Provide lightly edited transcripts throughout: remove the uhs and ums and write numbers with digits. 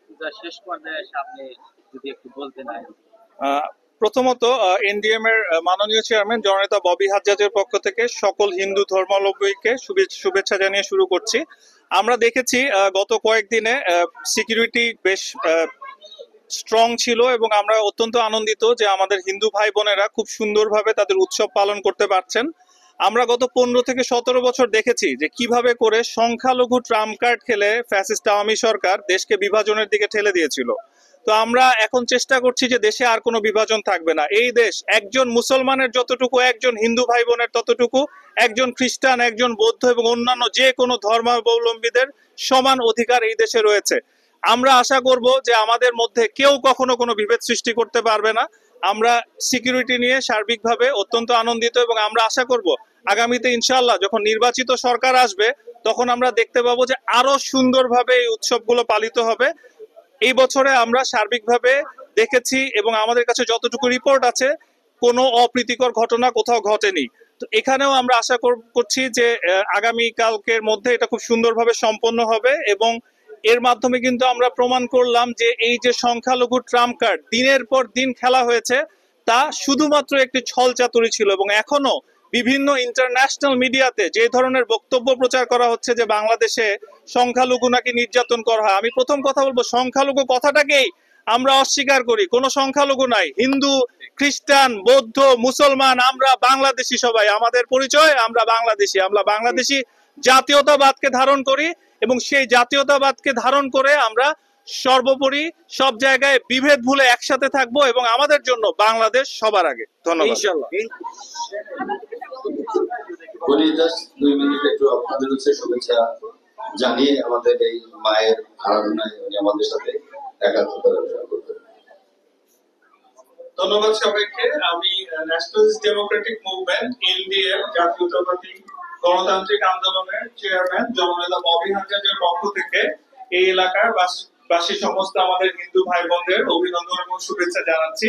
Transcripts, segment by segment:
পূজা শেষ পর্যায়ে সামনে যদি একটু বলতেন আর কি। প্রথমত এনডিএম এর মাননীয় চেয়ারম্যান জননেতা ববি হাজ্জাজের পক্ষ থেকে সকল হিন্দু ধর্মাবলম্বীকে শুভেচ্ছা জানিয়ে শুরু করছি। আমরা দেখেছি গত কয়েকদিনে সিকিউরিটি বেশ স্ট্রং ছিল এবং আমরা অত্যন্ত আনন্দিত যে আমাদের হিন্দু ভাই বোনেরা খুব সুন্দরভাবে তাদের উৎসব পালন করতে পারছেন। আমরা গত 15 থেকে 17 বছর দেখেছি যে কিভাবে করে সংখ্যালঘু ট্রাম্প কার্ড খেলে ফ্যাসিস্ট আওয়ামী সরকার দেশকে বিভাজনের দিকে ঠেলে দিয়েছিল। তো আমরা এখন চেষ্টা করছি যে দেশে আর কোনো বিভাজন থাকবে না। এই দেশ একজন মুসলমানের যতটুকু, একজন হিন্দু ভাই বোনের ততটুকু, একজন খ্রিস্টান, একজন বৌদ্ধ এবং অন্যান্য যে কোনো ধর্মাবলম্বীদের সমান অধিকার এই দেশে রয়েছে। আমরা আশা করব যে আমাদের মধ্যে কেউ কখনো কোনো বিভেদ সৃষ্টি করতে পারবে না। আমরা সিকিউরিটি নিয়ে সার্বিকভাবে অত্যন্ত আনন্দিত এবং আমরা আশা করব আগামীতে ইনশাআল্লাহ যখন নির্বাচিত সরকার আসবে তখন আমরা দেখতে পাবো যে আরো সুন্দরভাবে এই উৎসবগুলো পালিত হবে। এই বছরে আমরা সার্বিকভাবে দেখেছি এবং আমাদের কাছে যতটুকু রিপোর্ট আছে কোনো অপ্রীতিকর ঘটনা কোথাও ঘটেনি। তো এখানেও আমরা আশা করছি যে আগামী কালকের মধ্যে এটা খুব সুন্দরভাবে সম্পন্ন হবে এবং এর মাধ্যমে কিন্তু আমরা প্রমাণ করলাম যে এই যে সংখ্যালঘু ট্রাম্প কার্ড দিনের পর দিন খেলা হয়েছে তা শুধুমাত্র একটি ছলচাতুরি ছিল এবং এখনো বিভিন্ন ইন্টারন্যাশনাল মিডিয়াতে যে ধরনের বক্তব্য প্রচার করা হচ্ছে যে বাংলাদেশে সংখ্যালঘু নাকি নির্যাতন করা হয়, আমি প্রথম কথা বলবো সংখ্যালঘু কথাটাকেই আমরা অস্বীকার করি। কোনো সংখ্যালঘু নাই, হিন্দু, খ্রিস্টান, বৌদ্ধ, মুসলমান, আমরা বাংলাদেশি সবাই। আমাদের পরিচয় আমরা বাংলাদেশি। আমরা বাংলাদেশি জাতীয়তাবাদকে ধারণ করি এবং সেই জাতীয়তাবাদকে ধারণ করে আমরা সর্বোপরি সব জায়গায় বিভেদ ভুলে একসাথে থাকবো এবং আমাদের জন্য বাংলাদেশ সবার আগে। ধন্যবাদ। ইনশাআল্লাহ। জাস্ট 2 মিনিট একটু আপনাদের হচ্ছে শুভেচ্ছা জানিয়ে আমাদের এই মায়ের আরাধনায় উনি আমাদের সাথে একাত্মতা করবেন। ধন্যবাদ সবাইকে। আমি ন্যাশনালিস্ট ডেমোক্রেটিক মুভমেন্ট এনডিএম জাতীয়তাবাদী গণতান্ত্রিক আন্দোলনের চেয়ারম্যান জননেতা ববি হাজ্জাজের পক্ষ থেকে এই এলাকার বাসী সমস্ত আমাদের হিন্দু ভাই বোনদের অভিনন্দন এবং শুভেচ্ছা জানাচ্ছি।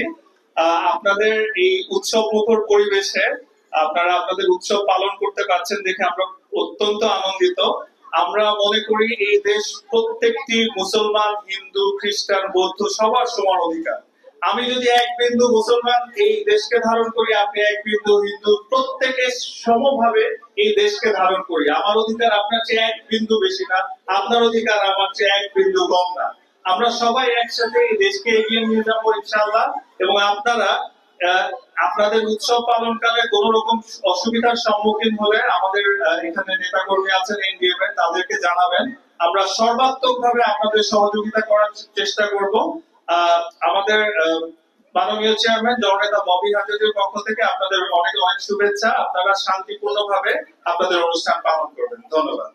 আপনাদের এই উৎসব মুখর পরিবেশে আপনারা আপনাদের উৎসব পালন করতে পারছেন দেখে আমরা অত্যন্ত আনন্দিত। আমরা মনে করি এই দেশ প্রত্যেকটি মুসলমান, হিন্দু, খ্রিস্টান, বৌদ্ধ সবার সমান অধিকার। আমি যদি এক বিন্দু মুসলমান এই দেশকে ধারণ করি, আপনি এক বিন্দু হিন্দু, প্রত্যেকে সমভাবে এই দেশকে ধারণ করি। আমার অধিকার আপনার চেয়ে এক বিন্দু বেশি না, আপনার অধিকার আমার চেয়ে এক বিন্দু কম না। আমরা সবাই একসাথে এই দেশকে এগিয়ে নিয়ে যাবো ইনশাআল্লাহ। এবং আপনারা আপনাদের উৎসব পালনকালে কোন রকম অসুবিধার সম্মুখীন হলে আমাদের এখানে নেতাকর্মী আছেন এনডিএম এর, তাদেরকে জানাবেন। আমরা সর্বাত্মক ভাবে আপনাদের সহযোগিতা করার চেষ্টা করব। আমাদের মাননীয় চেয়ারম্যান জননেতা ববি হাজ্জাজের পক্ষ থেকে আপনাদের অনেক অনেক শুভেচ্ছা। আপনারা শান্তিপূর্ণভাবে আপনাদের অনুষ্ঠান পালন করবেন। ধন্যবাদ।